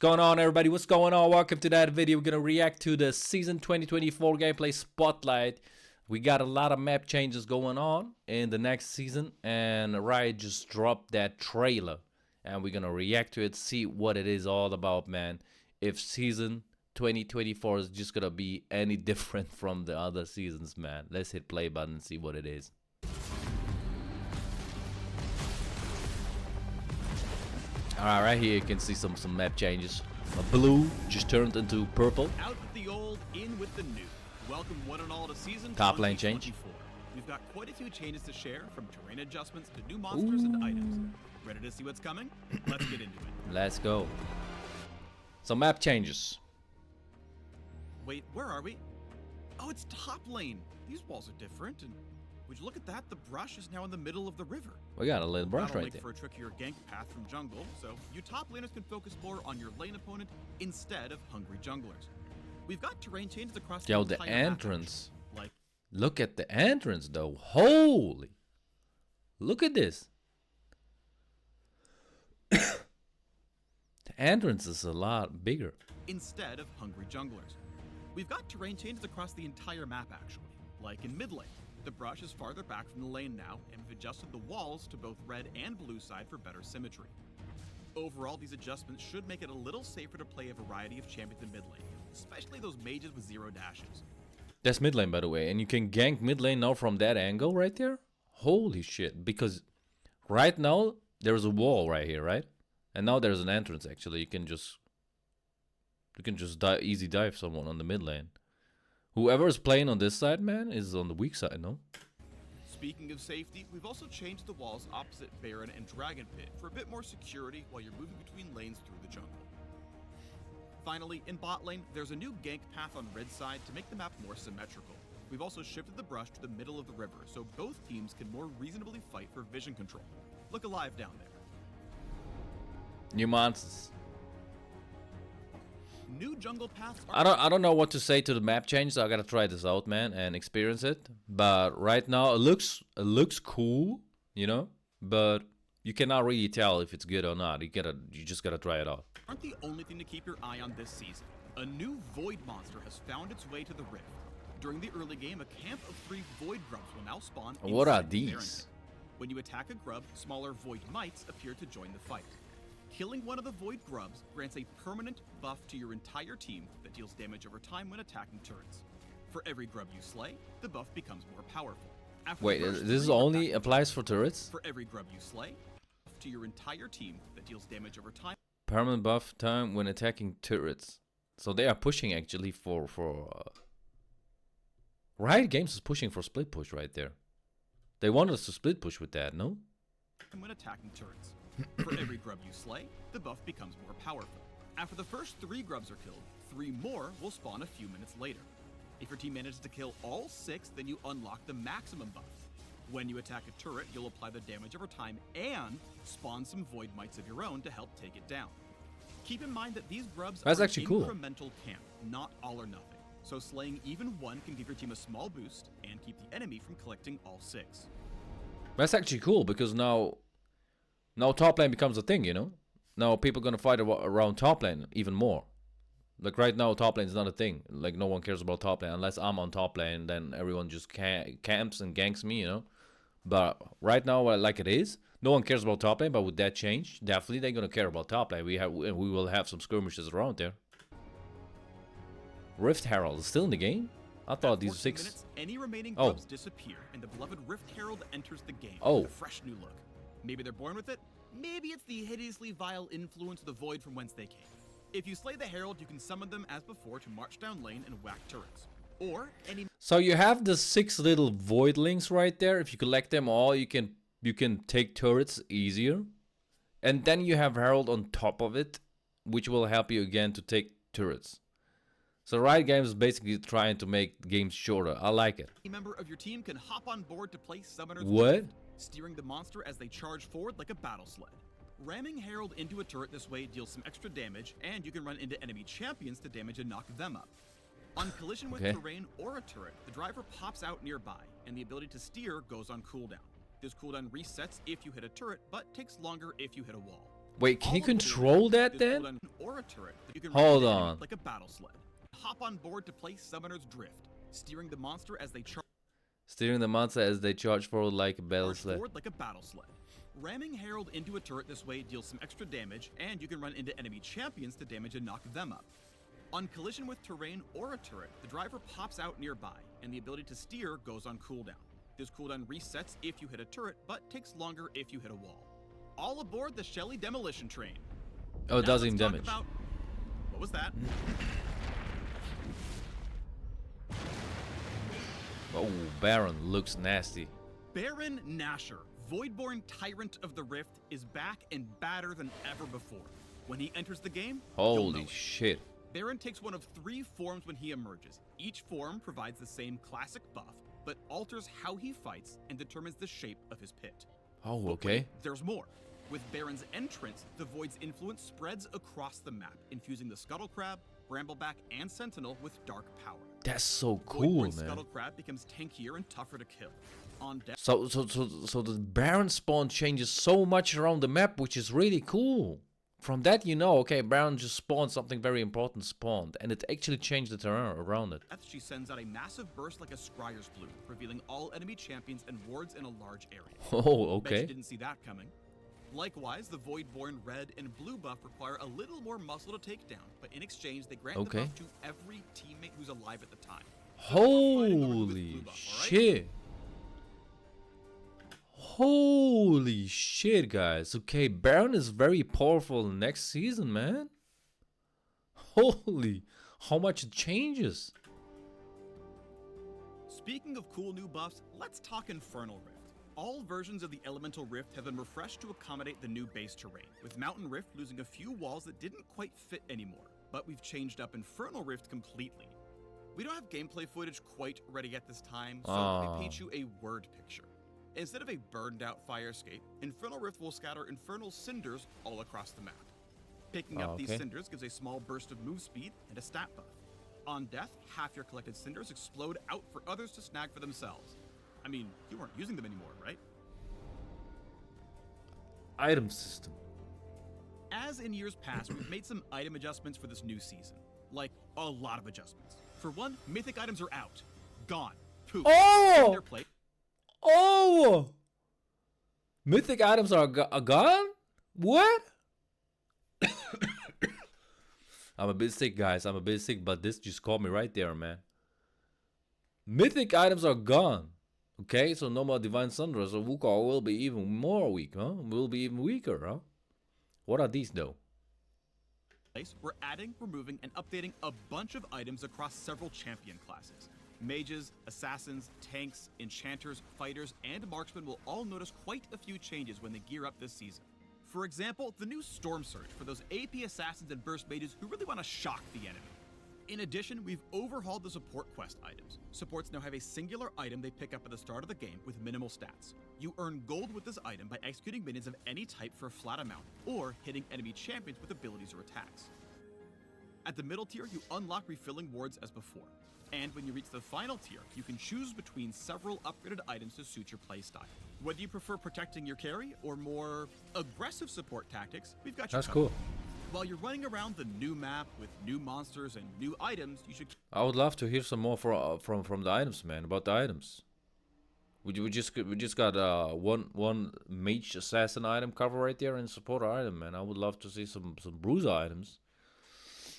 going on, everybody? What's going on? Welcome to that video. We're gonna react to the season 2024 gameplay spotlight. We got a lot of map changes going on in the next season, and Riot just dropped that trailer, and we're gonna react to it, see what it is all about, man. If season 2024 is just gonna be any different from the other seasons, man. Let's hit play button and see what it is. Alright, right here you can see some map changes. Blue just turned into purple. Out with the old, in with the new. Welcome one and all to season Top lane change. We've got quite a few changes to share, from terrain adjustments to new monsters and items. Ready to see what's coming? Let's get into it. Let's go. Some map changes. Wait, where are we? Oh, it's top lane. These walls are different, and would you look at that? The brush is now in the middle of the river. We got a little brush That'll right make there. for a trickier gank path from jungle, so you top laners can focus more on your lane opponent instead of hungry junglers. We've got terrain changes across Yo, the the entire map, entrance. like, Look at the entrance though. Holy. Look at this. The entrance is a lot bigger. instead of hungry junglers. We've got terrain changes across the entire map actually, like in mid lane. The brush is farther back from the lane now, and we've adjusted the walls to both red and blue side for better symmetry. Overall, these adjustments should make it a little safer to play a variety of champions in mid lane, especially those mages with 0 dashes. That's mid lane, by the way, and you can gank mid lane now from that angle right there. Holy shit! Because right now there's a wall right here, right? And now there's an entrance. Actually, you can just easy dive someone on the mid lane. Whoever is playing on this side, man, is on the weak side, no? Speaking of safety, we've also changed the walls opposite Baron and Dragon Pit for a bit more security while you're moving between lanes through the jungle. Finally, in bot lane, there's a new gank path on red side to make the map more symmetrical. We've also shifted the brush to the middle of the river so both teams can more reasonably fight for vision control. Look alive down there. New monsters. New jungle paths I don't know what to say to the map change, so I gotta try this out, man, and experience it. But right now it looks cool, you know, but you cannot really tell if it's good or not. You just gotta try it out. aren't the only thing to keep your eye on this season. A new void monster has found its way to the rift. During the early game, a camp of 3 void grubs will now spawn. What are inside the these? Baron. When you attack a grub, smaller void mites appear to join the fight. Killing one of the void grubs grants a permanent buff to your entire team that deals damage over time when attacking turrets. For every grub you slay, the buff becomes more powerful. After Wait, the first this 3 only attacks, applies for turrets? for every grub you slay, buff to your entire team that deals damage over time. Permanent buff time when attacking turrets. So they are pushing actually for Riot Games is pushing for split push right there. They want us to split push with that, no? When attacking turrets. For every grub you slay, the buff becomes more powerful. After the first 3 grubs are killed, 3 more will spawn a few minutes later. If your team manages to kill all 6, then you unlock the maximum buff. When you attack a turret, you'll apply the damage over time and spawn some void mites of your own to help take it down. Keep in mind that these grubs That's are actually an cool. incremental camp, not all or nothing. So slaying even 1 can give your team a small boost and keep the enemy from collecting all 6. That's actually cool because now top lane becomes a thing, you know? Now people gonna fight around top lane even more. Like right now top lane is not a thing. Like no one cares about top lane unless I'm on top lane, then everyone just camps and ganks me, you know? But right now like it is, no one cares about top lane, but with that change, definitely they're gonna care about top lane. We will have some skirmishes around there. Rift Herald is still in the game? I thought these 6 minutes, any remaining Oh. grubs disappear and the beloved Rift Herald enters the game Oh. with a fresh new look. Maybe they're born with it, maybe it's the hideously vile influence of the void from whence they came. If you slay the Herald, you can summon them as before to march down lane and whack turrets. Or any So you have the 6 little voidlings right there. If you collect them all, you can take turrets easier. And then you have Herald on top of it, which will help you again to take turrets. So Riot Games is basically trying to make games shorter. I like it. member of your team can hop on board to play Summoner's What? Rift, steering the monster as they charge forward like a battle sled. Ramming Herald into a turret this way deals some extra damage, and you can run into enemy champions to damage and knock them up. On collision with Okay. terrain or a turret, the driver pops out nearby, and the ability to steer goes on cooldown. This cooldown resets if you hit a turret, but takes longer if you hit a wall. Wait, can you All aboard control that is then? an Aurora turret that you can Hold ride on. like a battle sled. Hop on board to play Summoner's Drift, steering the monster as they charge Steering the monster as they charge forward like a battle sled. forward like a battle sled. Ramming Herald into a turret this way deals some extra damage, and you can run into enemy champions to damage and knock them up. On collision with terrain or a turret, the driver pops out nearby, and the ability to steer goes on cooldown. This cooldown resets if you hit a turret, but takes longer if you hit a wall. All aboard the Shelly Demolition Train. Oh, it Now does let's even talk damage. about- What was that? Oh, Baron looks nasty. Baron Nashor, Voidborn Tyrant of the Rift, is back and badder than ever before. When he enters the game, you'll know Holy it. shit. Baron takes one of 3 forms when he emerges. Each form provides the same classic buff, but alters how he fights and determines the shape of his pit. Oh, But okay. wait, there's more. With Baron's entrance, the Void's influence spreads across the map, infusing the Scuttle Crab, Brambleback, and Sentinel with dark power. That's so cool, Voidborn man. Scuttle Crab becomes tankier and tougher to kill. On deck, So the Baron spawn changes so much around the map, which is really cool. From that, you know, okay, Baron just spawned something very important spawned, and it actually changed the terrain around it. she sends out a massive burst like a Scryer's Bloom, revealing all enemy champions and wards in a large area. Oh, Bet you okay. didn't see that coming. Likewise, the Voidborn red and blue buff require a little more muscle to take down, but in exchange, they grant Okay. the buff to every teammate who's alive at the time. So no more fighting over who gets Holy blue buff, all right? shit. Holy shit, guys. Okay, Baron is very powerful next season, man. Holy, how much it changes. Speaking of cool new buffs, let's talk Infernal Rift. All versions of the Elemental Rift have been refreshed to accommodate the new base terrain, with Mountain Rift losing a few walls that didn't quite fit anymore, but we've changed up Infernal Rift completely. We don't have gameplay footage quite ready at this time, so let me paint you a word picture. Instead of a burned out fire escape, Infernal Rift will scatter infernal cinders all across the map. Picking up these okay. cinders gives a small burst of move speed and a stat buff. On death, half your collected cinders explode out for others to snag for themselves. I mean, you weren't using them anymore, right? Item system. As in years past, we've made some item adjustments for this new season. Like, a lot of adjustments. For one, mythic items are out. Gone. Poof. Oh! In their place, Oh! Mythic items are gone? What? I'm a bit sick, guys. I'm a bit sick, but this just caught me right there, man. Mythic items are gone. Okay, so no more Divine Thunder, so Wukong will be even more weak, huh? Will be even weaker, huh? What are these, though? we're adding, removing, and updating a bunch of items across several champion classes. Mages, assassins, tanks, enchanters, fighters, and marksmen will all notice quite a few changes when they gear up this season. For example, the new Storm Surge for those AP assassins and burst mages who really want to shock the enemy. In addition, we've overhauled the support quest items. Supports now have a singular item they pick up at the start of the game with minimal stats. You earn gold with this item by executing minions of any type for a flat amount, or hitting enemy champions with abilities or attacks. At the middle tier, you unlock refilling wards as before. And when you reach the final tier, you can choose between several upgraded items to suit your playstyle. Whether you prefer protecting your carry or more aggressive support tactics, we've got you That's covered. cool. While you're running around the new map with new monsters and new items, you should I would love to hear some more from the items, man. About the items. We just got one mage assassin item cover right there and support item, man. I would love to see some bruiser items,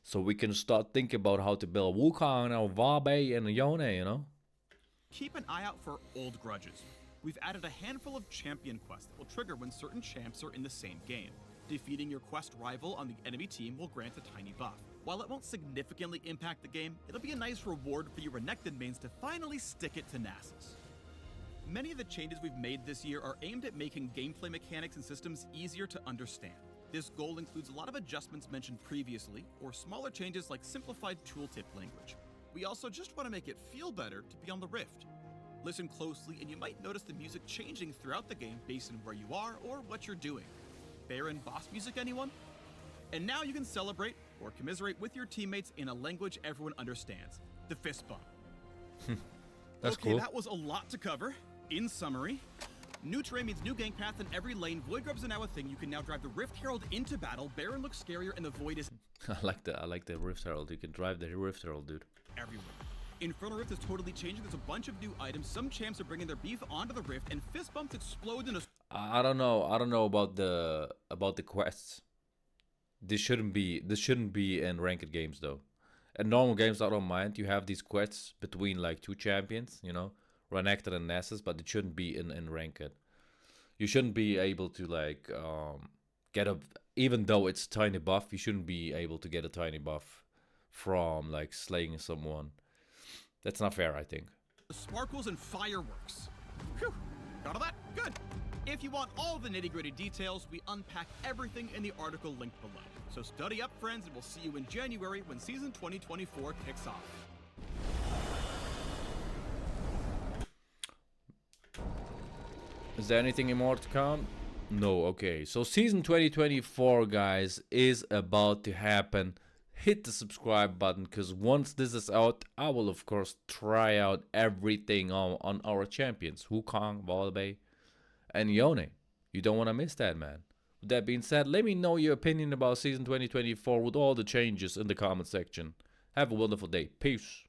so we can start thinking about how to build Wukong and Wabe and Yone, you know. keep an eye out for old grudges. We've added a handful of champion quests that will trigger when certain champs are in the same game. Defeating your quest rival on the enemy team will grant a tiny buff. While it won't significantly impact the game, it'll be a nice reward for your Renekton mains to finally stick it to Nasus. Many of the changes we've made this year are aimed at making gameplay mechanics and systems easier to understand. This goal includes a lot of adjustments mentioned previously, or smaller changes like simplified tooltip language. We also just want to make it feel better to be on the Rift. Listen closely and you might notice the music changing throughout the game based on where you are or what you're doing. Baron boss music, anyone? And now you can celebrate or commiserate with your teammates in a language everyone understands, the fist bump. That's Okay, cool. that was a lot to cover. In summary, New terrain means new gank paths in every lane. Void grubs are now a thing. You can now drive the Rift Herald into battle. Baron looks scarier and the Void is I like the Rift Herald. You can drive the Rift Herald, dude. everywhere. Infernal Rift is totally changing. There's a bunch of new items. Some champs are bringing their beef onto the Rift, and fist bumps explode in a... I don't know about the quests. This shouldn't be in ranked games though. In normal games, I don't mind. You have these quests between like two champions, you know, Renekton and Nessus, but it shouldn't be in ranked. You shouldn't be able to like get a, even though it's a tiny buff, you shouldn't be able to get a tiny buff from like slaying someone. That's not fair, I think. Sparkles and fireworks. Phew. Got all that? Good. If you want all the nitty-gritty details, we unpack everything in the article linked below. So study up, friends, and we'll see you in January when season 2024 kicks off. Is there anything more to come? No, okay. So season 2024, guys, is about to happen. Hit the subscribe button, because once this is out, I will of course try out everything on our champions, Wukong, Volbey, and Yone. You don't want to miss that, man. With that being said, let me know your opinion about season 2024 with all the changes in the comment section. Have a wonderful day. Peace.